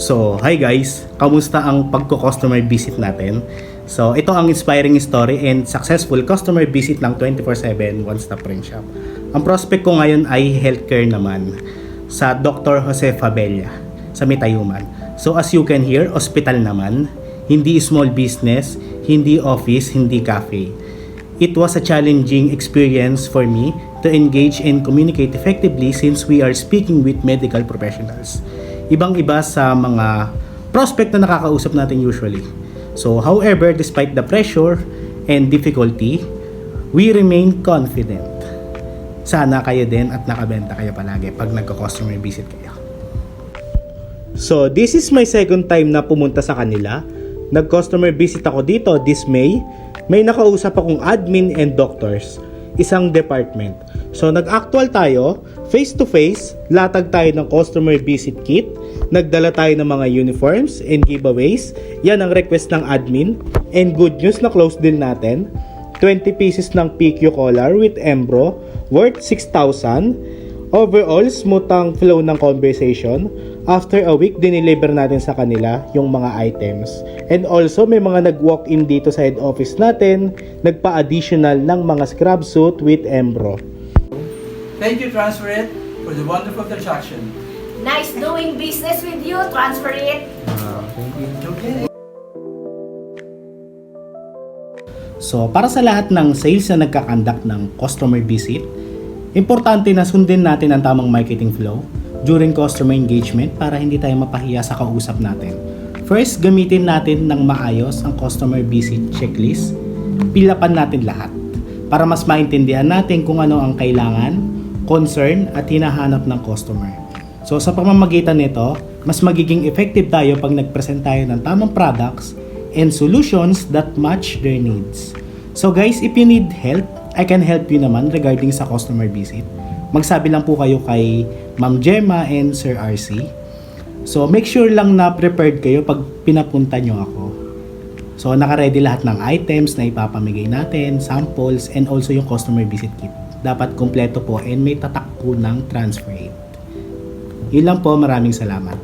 So, hi guys! Kamusta ang pagko-customer visit natin? So, ito ang inspiring story and successful customer visit ng 24/7 one-stop print shop. Ang prospect ko ngayon ay healthcare naman sa Dr. Jose Fabella sa Mitayuman. So, as you can hear, hospital naman, hindi small business, hindi office, hindi cafe. It was a challenging experience for me to engage and communicate effectively since we are speaking with medical professionals. Ibang-iba sa mga prospect na nakakausap natin usually. So, however, despite the pressure and difficulty, we remain confident. Sana kayo din at nakabenta kayo palagi pag nagko-customer visit kayo. So, this is my second time na pumunta sa kanila. Nag-customer visit ako dito this May. May nakausap akong admin and doctors, isang department. So, nag-actual tayo, face-to-face, latag tayo ng customer visit kit, nagdala tayo ng mga uniforms and giveaways. Yan ang request ng admin. And good news na close deal natin. 20 pieces ng PQ collar with Embro worth 6,000. Overall, smooth ang flow ng conversation. After a week, dineliver natin sa kanila yung mga items. And also, may mga nag-walk-in dito sa head office natin, nagpa-additional ng mga scrub suit with Embro. Thank you, Transfer It, for the wonderful transaction. Nice doing business with you, Transfer It. Okay. So, para sa lahat ng sales na nagkakandak ng customer visit, importante na sundin natin ang tamang marketing flow during customer engagement para hindi tayo mapahiya sa kausap natin. First, gamitin natin ng maayos ang customer visit checklist. Pilapan natin lahat para mas maintindihan natin kung ano ang kailangan, concern at hinahanap ng customer. So, sa pamamagitan nito, mas magiging effective tayo pag nag-present tayo ng tamang products and solutions that match their needs. So guys, if you need help, I can help you naman regarding sa customer visit. Magsabi lang po kayo kay Ma'am Gemma and Sir RC. So make sure lang na prepared kayo pag pinapunta nyo ako. So naka-ready lahat ng items na ipapamigay natin, samples, and also yung customer visit kit. Dapat kumpleto po and may tatak po ng transfer rate. Yun lang po, maraming salamat.